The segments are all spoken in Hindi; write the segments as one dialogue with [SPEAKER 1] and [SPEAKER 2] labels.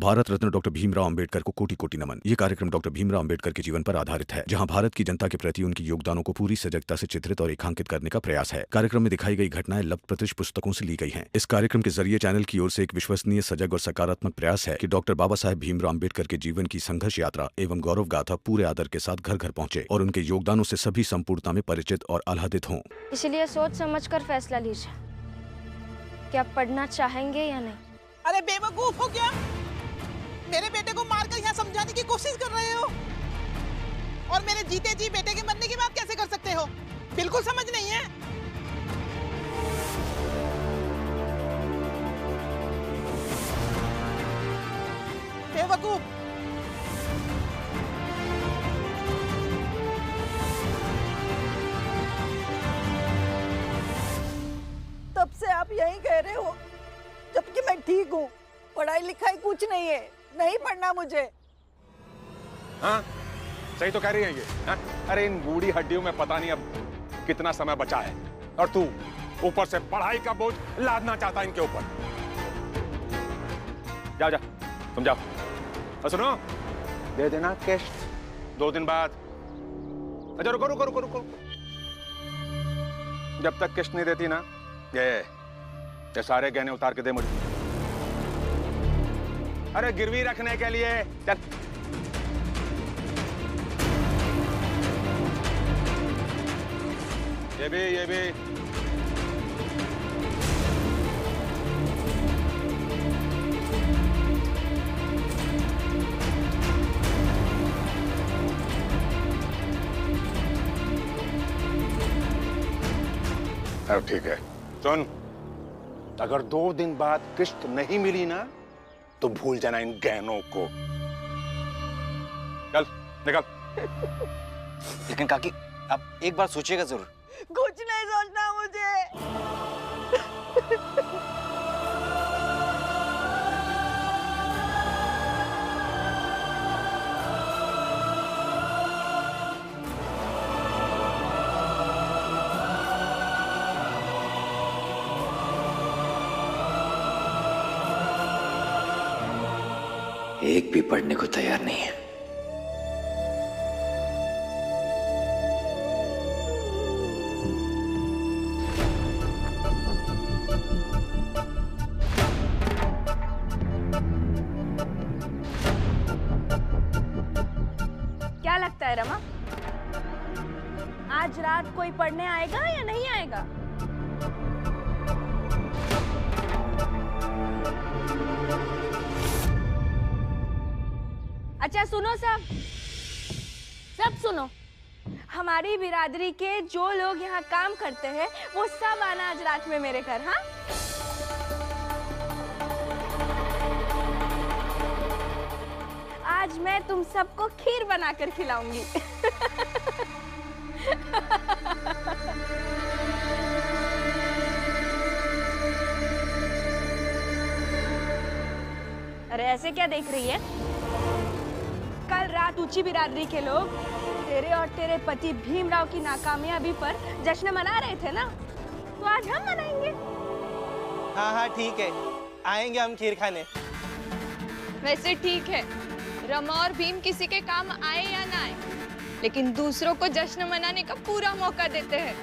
[SPEAKER 1] भारत रत्न डॉक्टर भीमराव अंबेडकर को कोटि कोटि नमन। ये कार्यक्रम डॉक्टर भीमराव अंबेडकर के जीवन पर आधारित है, जहां भारत की जनता के प्रति उनके योगदानों को पूरी सजगता से चित्रित और रेखांकित करने का प्रयास है। कार्यक्रम में दिखाई गई घटनाएं लब्ध पुस्तकों से ली गई हैं। इस कार्यक्रम के जरिए चैनल की ओर से एक विश्वसनीय, सजग और सकारात्मक प्रयास है कि डॉक्टर बाबा साहेब भीमराव अंबेडकर के जीवन की संघर्ष यात्रा एवं गौरव गाथा पूरे आदर के साथ घर घर पहुंचे और उनके योगदानों से सभी संपूर्णता में परिचित और आह्लादित हों।
[SPEAKER 2] इसलिए सोच समझ कर फैसला लीजिए कि आप पढ़ना चाहेंगे या नहीं।
[SPEAKER 3] अरे बेवकूफ हो क्या? मेरे बेटे को मारकर यहाँ समझाने की कोशिश कर रहे हो और मेरे जीते जी बेटे के मरने की बात कैसे कर सकते हो? बिल्कुल समझ नहीं है। बेवकूफ।
[SPEAKER 4] तब से आप यही कह रहे हो, जबकि मैं ठीक हूँ। पढ़ाई लिखाई कुछ नहीं है, नहीं पढ़ना मुझे।
[SPEAKER 5] हाँ, सही तो कह रही है ये। हाँ? अरे इन बूढ़ी हड्डियों में पता नहीं अब कितना समय बचा है और तू ऊपर से पढ़ाई का बोझ लादना चाहता है इनके ऊपर। जाओ जा, तुम जाओ। और सुनो, दे देना किश्त 2 दिन बाद। अच्छा रुको रुको रुको रुको, जब तक किश्त नहीं देती ना, ये सारे गहने उतार के दे मुझे। अरे गिरवी रखने के लिए चल। ये भी अब ठीक है। सुन, अगर 2 दिन बाद किश्त नहीं मिली ना तो भूल जाना इन गहनों को। चल निकल।
[SPEAKER 6] लेकिन काकी, आप एक बार सोचिएगा जरूर।
[SPEAKER 4] कुछ नहीं सोचना मुझे।
[SPEAKER 6] एक भी पढ़ने को तैयार नहीं है।
[SPEAKER 2] क्या लगता है रमा, आज रात कोई पढ़ने आएगा या नहीं आएगा? अच्छा सुनो सब सुनो, हमारी बिरादरी के जो लोग यहाँ काम करते हैं वो सब आना आज रात में मेरे घर। हाँ, आज मैं तुम सबको खीर बनाकर खिलाऊंगी। अरे ऐसे क्या देख रही है? कल रात ऊंची बिरादरी के लोग तेरे और तेरे पति भीमराव की नाकामयाबी पर जश्न मना रहे थे ना, तो आज हम मनाएंगे।
[SPEAKER 7] हाँ हाँ ठीक है, आएंगे हम खीर खाने।
[SPEAKER 8] वैसे ठीक है, रमा और भीम किसी के काम आए या ना आए, लेकिन दूसरों को जश्न मनाने का पूरा मौका देते हैं।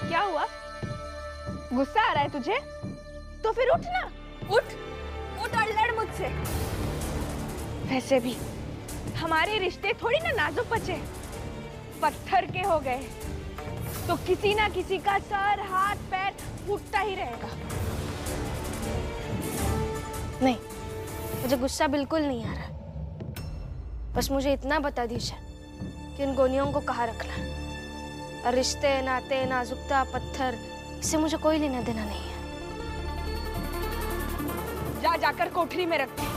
[SPEAKER 2] क्या हुआ? गुस्सा आ रहा है तुझे? तो फिर उठ ना, उठ और लड़ मुझसे। वैसे भी हमारे रिश्ते थोड़ी ना नाजुक बचे, पत्थर के हो गए तो किसी ना किसी का सर हाथ पैर फूटता ही रहेगा। नहीं, मुझे गुस्सा बिल्कुल नहीं आ रहा। बस मुझे इतना बता दीजिए कि इन गोनियों को कहाँ रखना है। और रिश्ते नाते नाजुकता पत्थर, इससे मुझे कोई लेना देना नहीं है। जाकर कोठरी में रखते हैं।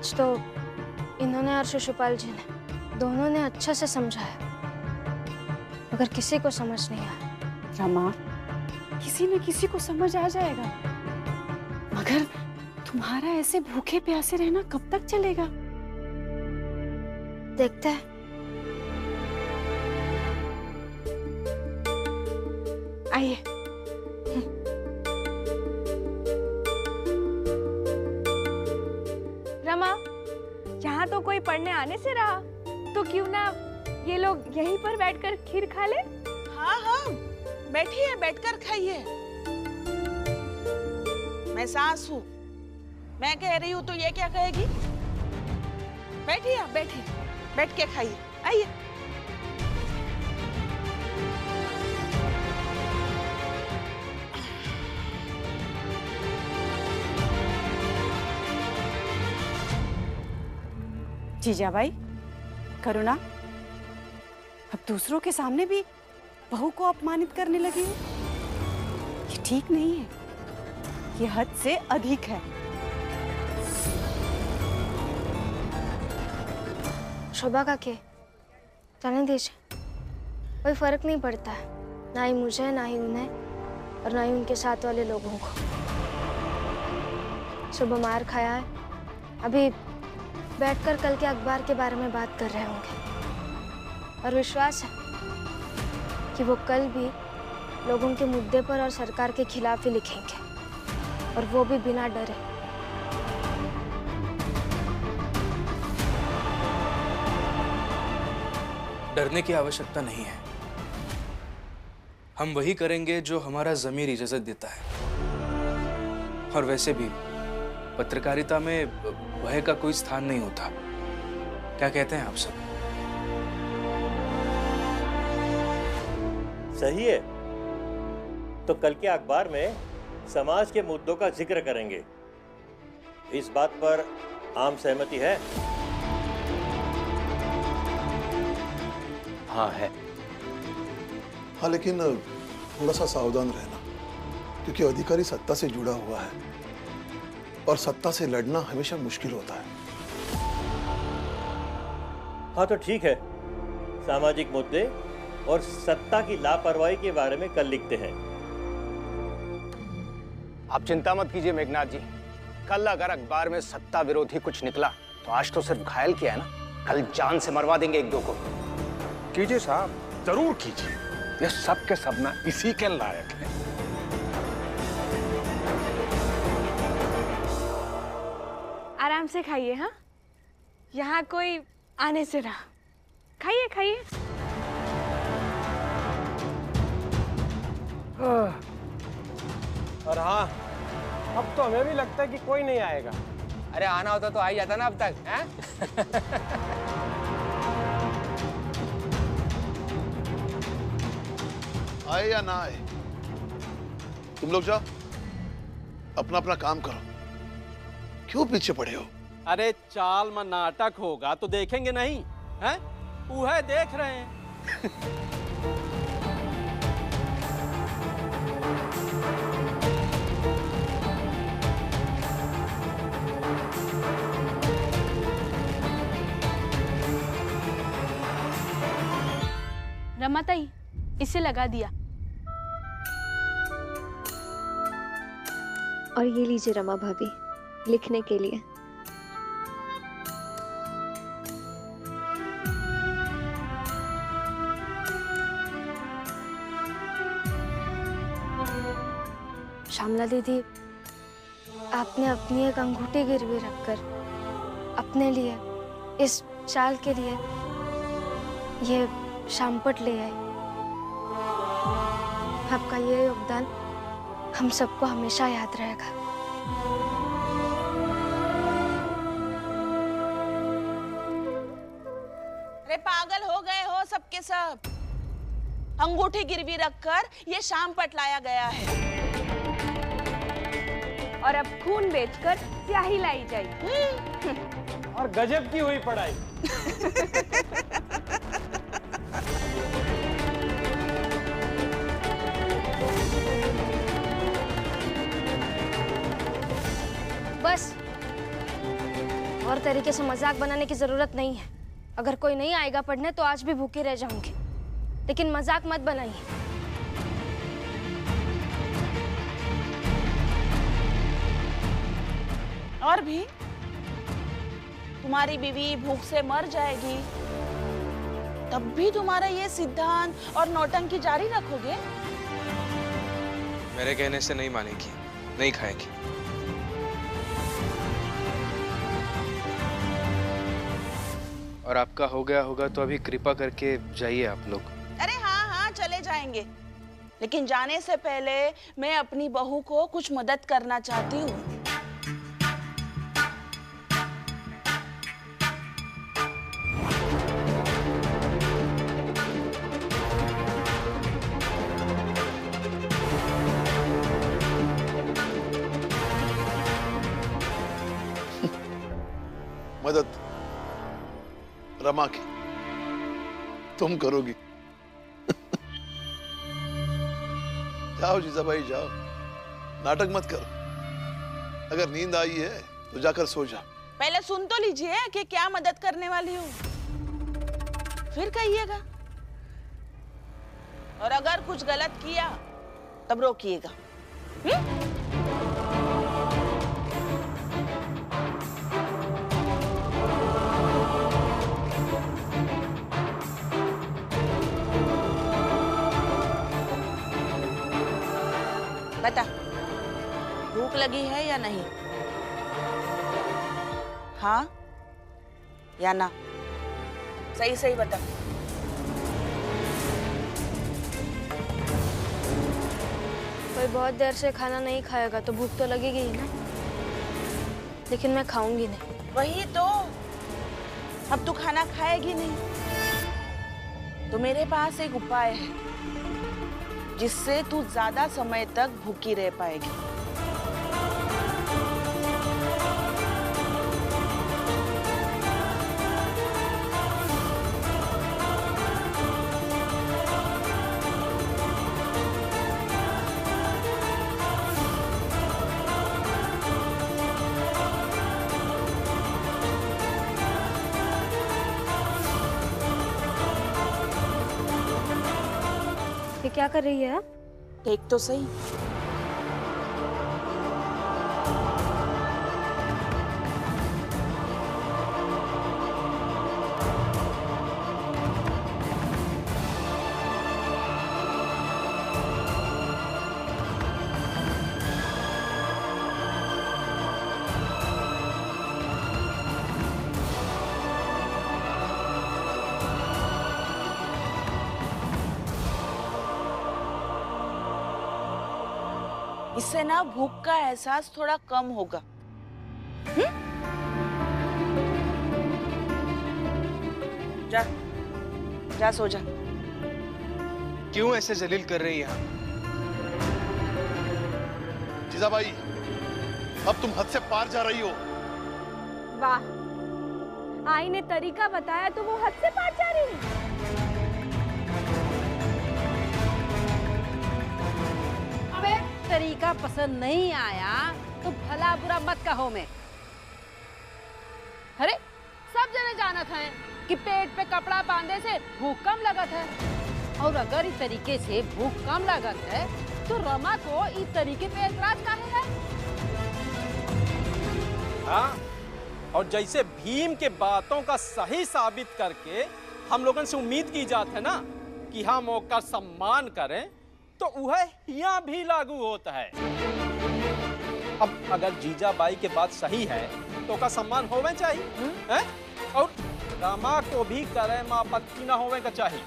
[SPEAKER 9] आज तो इन्होंने और शिशुपाल जी ने दोनों ने अच्छे से समझाया, मगर किसी को समझ नहीं आया।
[SPEAKER 10] रमा, किसी न किसी को समझ आ जाएगा, मगर तुम्हारा ऐसे भूखे प्यासे रहना कब तक चलेगा?
[SPEAKER 9] देखते हैं।
[SPEAKER 2] आइए। रमा, यहाँ तो कोई पढ़ने आने से रहा, तो क्यों ना ये लोग यहीं पर बैठकर खीर खा ले?
[SPEAKER 3] हाँ हाँ, बैठिए, बैठकर खाइए। मैं सास हूँ, मैं कह रही हूँ तो ये क्या कहेगी? बैठिए, आप बैठिए, बैठ के खाइए। आइए।
[SPEAKER 10] जीजाबाई, करुणा, अब दूसरों के सामने भी बहू को अपमानित करने लगी है। ये ठीक नहीं है, ये हद से अधिक है।
[SPEAKER 9] शोभा काकी, जाने दीजिए, कोई फर्क नहीं पड़ता है, ना ही मुझे, ना ही उन्हें, और ना ही उनके साथ वाले लोगों को। सुबह मार खाया है, अभी बैठकर कल के अखबार के बारे में बात कर रहे होंगे, और विश्वास है कि वो कल भी लोगों के मुद्दे पर और सरकार के खिलाफ ही लिखेंगे, और वो भी बिना डरे।
[SPEAKER 11] डरने की आवश्यकता नहीं है। हम वही करेंगे जो हमारा ज़मीर इजाजत देता है, और वैसे भी पत्रकारिता में भय का कोई स्थान नहीं होता। क्या कहते हैं आप सब?
[SPEAKER 12] सही है। तो कल के अखबार में समाज के मुद्दों का जिक्र करेंगे, इस बात पर आम सहमति है?
[SPEAKER 6] हाँ है।
[SPEAKER 13] हाँ, लेकिन थोड़ा सा सावधान रहना, क्योंकि अधिकारी सत्ता से जुड़ा हुआ है और सत्ता से लड़ना हमेशा मुश्किल होता है।
[SPEAKER 12] हाँ तो ठीक है, सामाजिक मुद्दे और सत्ता की लापरवाही के बारे में कल लिखते हैं।
[SPEAKER 6] आप चिंता मत कीजिए मेघनाथ जी, कल अगर अखबार में सत्ता विरोधी कुछ निकला तो आज तो सिर्फ घायल किया है ना, कल जान से मरवा देंगे एक दो को।
[SPEAKER 5] कीजिए साहब, जरूर कीजिए, ये सब के सब ना इसी के लायक है।
[SPEAKER 2] आराम से खाइए। हाँ, यहाँ कोई आने से रहा। खाइए खाइए।
[SPEAKER 7] और हाँ, अब तो हमें भी लगता है कि कोई नहीं आएगा।
[SPEAKER 14] अरे आना होता तो आ ही जाता ना अब तक, हैं?
[SPEAKER 13] आए या ना आए, तुम लोग जाओ, अपना अपना काम करो, क्यों पीछे पड़े हो?
[SPEAKER 7] अरे चाल में नाटक होगा तो देखेंगे नहीं, हैं? वह देख रहे हैं।
[SPEAKER 2] रमाताई, इसे लगा दिया।
[SPEAKER 15] और ये लीजिए रमा भाभी, लिखने के लिए।
[SPEAKER 9] श्यामला दीदी, आपने अपनी एक अंगूठी गिरवी रखकर अपने लिए, इस शाल के लिए ये शामपट ले आए। आपका ये योगदान हम सबको हमेशा याद रहेगा।
[SPEAKER 3] अरे पागल हो गए हो सबके सब, अंगूठी गिरवी रखकर ये शाम पट लाया गया है,
[SPEAKER 2] और अब खून बेचकर स्याही लाई जाएगी।
[SPEAKER 7] और गजब की हुई पढ़ाई।
[SPEAKER 9] बस और तरीके से मजाक बनाने की जरूरत नहीं है। अगर कोई नहीं आएगा पढ़ने तो आज भी भूखी रह जाऊंगी, लेकिन मजाक मत बनाइए।
[SPEAKER 16] और भी तुम्हारी बीवी भूख से मर जाएगी, तब भी तुम्हारा ये सिद्धांत और नौटंकी जारी रखोगे?
[SPEAKER 11] मेरे कहने से नहीं मानेगी, नहीं खाएगी। और आपका हो गया होगा तो अभी कृपा करके जाइए आप लोग।
[SPEAKER 16] अरे हाँ हाँ चले जाएंगे, लेकिन जाने से पहले मैं अपनी बहू को कुछ मदद करना चाहती हूँ।
[SPEAKER 13] मदद रमा की तुम करोगी। जाओ जीजाबाई जाओ, नाटक मत करो। अगर नींद आई है तो जाकर सो जा।
[SPEAKER 16] पहले सुन तो लीजिए कि क्या मदद करने वाली हूँ, फिर कहिएगा। और अगर कुछ गलत किया तब रोकिएगा। बता, भूख लगी है या नहीं? हाँ या ना? सही सही बता।
[SPEAKER 9] कोई बहुत देर से खाना नहीं खाएगा तो भूख तो लगेगी ही ना, लेकिन मैं खाऊंगी नहीं।
[SPEAKER 16] वही तो, अब तू खाना खाएगी नहीं तो मेरे पास एक उपाय है जिससे तू ज्यादा समय तक भूखी रह पाएगी।
[SPEAKER 9] ये क्या कर रही है?
[SPEAKER 16] देख तो सही। इससे ना भूख का एहसास थोड़ा कम होगा। जा जा सो जा।
[SPEAKER 11] क्यों ऐसे जलील कर रही है?
[SPEAKER 13] जीजाबाई, अब तुम हद से पार जा रही हो।
[SPEAKER 2] वाह, आई ने तरीका बताया तो वो हद से पार जा रही है।
[SPEAKER 17] अबे तरीका पसंद नहीं आया तो भला बुरा मत कहो। मैं
[SPEAKER 2] अरे सब जने जानत है कि पेट पे कपड़ा बांधे से भूख कम लगत है,
[SPEAKER 17] और अगर इस तरीके से भूख कम लगत है तो रमा को इस तरीके पे एतराज काहे है?
[SPEAKER 7] हाँ, और जैसे भीम के बातों का सही साबित करके हम लोगों से उम्मीद की जाती है ना कि हम ओका सम्मान करें, तो वह यहाँ भी लागू होता है। अब अगर जीजाबाई के बात सही है तो का सम्मान होवे चाहिए है? और रमा को भी करे में आपत्ति न होवे का चाहिए।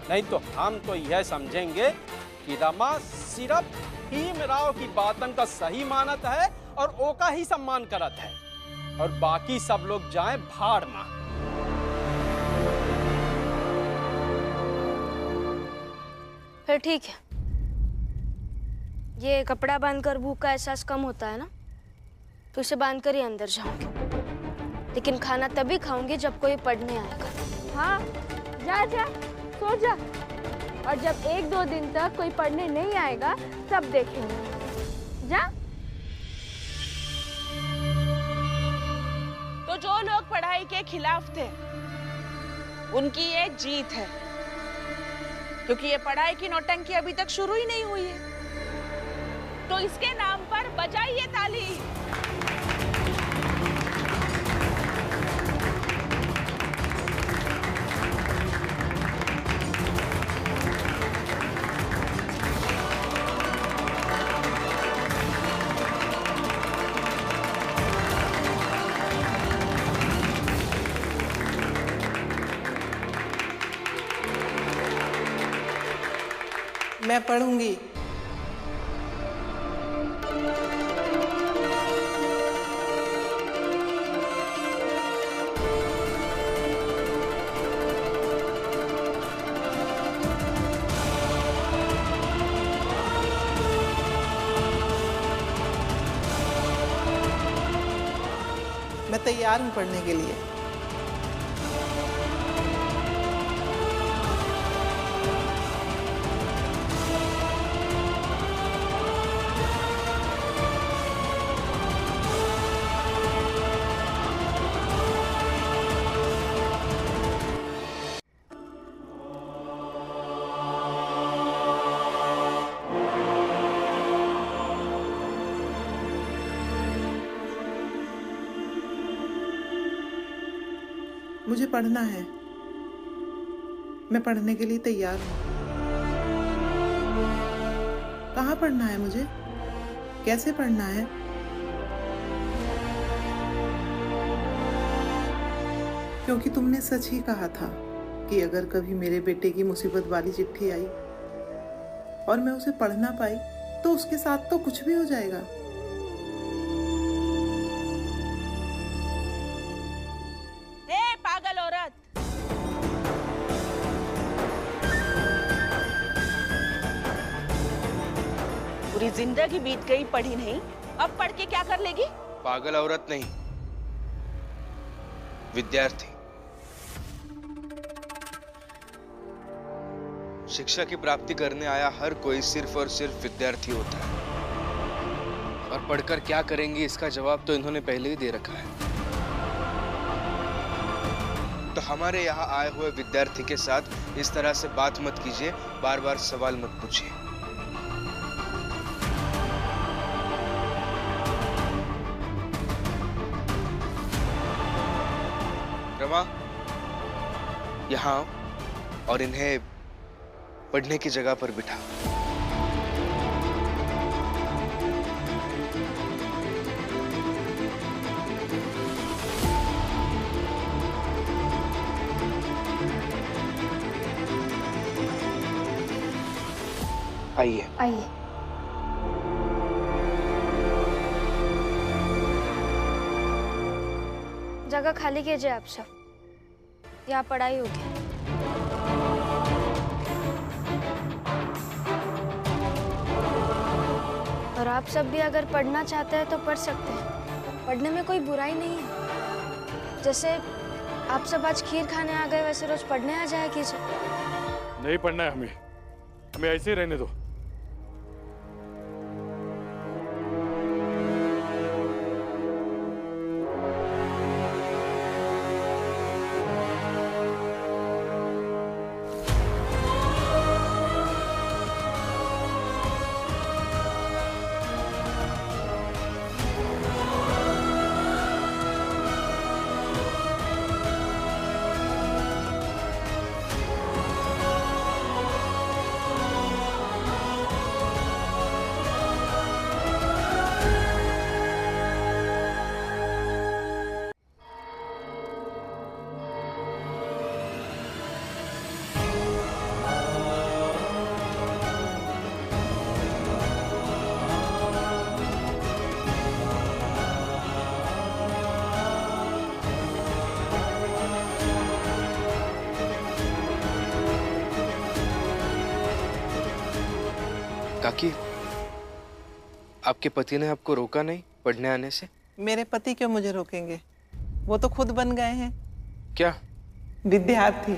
[SPEAKER 7] नहीं तो हम तो यह समझेंगे कि रमा सिर्फ भीम राव की बातन का सही मानत है और ओका ही सम्मान करत है, और बाकी सब लोग जाएं भाड़ में।
[SPEAKER 9] फिर ठीक है, ये कपड़ा बांधकर भूख का एहसास कम होता है ना, तो इसे बांधकर ही अंदर जाऊंगी, लेकिन खाना तभी खाऊंगी जब कोई पढ़ने आएगा।
[SPEAKER 2] हाँ, जा जा सो जा, और जब 1-2 दिन तक कोई पढ़ने नहीं आएगा तब देखेंगे। जा।
[SPEAKER 16] तो जो लोग पढ़ाई के खिलाफ थे उनकी ये जीत है, क्योंकि ये पढ़ाई की नौटंकी अभी तक शुरू ही नहीं हुई है। तो इसके नाम पर बजाइए ताली।
[SPEAKER 3] मैं पढ़ूंगी। मैं तैयार हूँ पढ़ने के लिए। मुझे पढ़ना है। मैं पढ़ने के लिए तैयार हूँ। कहाँ पढ़ना है मुझे? कैसे पढ़ना है? क्योंकि तुमने सच ही कहा था कि अगर कभी मेरे बेटे की मुसीबत वाली चिट्ठी आई और मैं उसे पढ़ ना पाई तो उसके साथ तो कुछ भी हो जाएगा।
[SPEAKER 16] पूरी जिंदगी बीत गई पढ़ी नहीं, अब पढ़ के क्या कर लेगी?
[SPEAKER 11] पागल औरत नहीं, विद्यार्थी। शिक्षा की प्राप्ति करने आया हर कोई सिर्फ और सिर्फ विद्यार्थी होता है, और पढ़कर क्या करेंगे इसका जवाब तो इन्होंने पहले ही दे रखा है। तो हमारे यहाँ आए हुए विद्यार्थी के साथ इस तरह से बात मत कीजिए, बार बार सवाल मत पूछिए। रमा, यहाँ आओ और इन्हें पढ़ने की जगह पर बिठा। आइए
[SPEAKER 9] आइए। जगह खाली कीजिए आप सब, यहाँ पढ़ाई होगी। और आप सब भी अगर पढ़ना चाहते हैं तो पढ़ सकते हैं, पढ़ने में कोई बुराई नहीं है। जैसे आप सब आज खीर खाने आ गए, वैसे रोज पढ़ने आ जाया कीजिए।
[SPEAKER 5] नहीं पढ़ना है हमें ऐसे ही रहने दो।
[SPEAKER 11] काकी, आपके पति ने आपको रोका नहीं पढ़ने आने से?
[SPEAKER 3] मेरे पति क्यों मुझे रोकेंगे? वो तो खुद बन गए हैं।
[SPEAKER 11] क्या?
[SPEAKER 3] विद्यार्थी।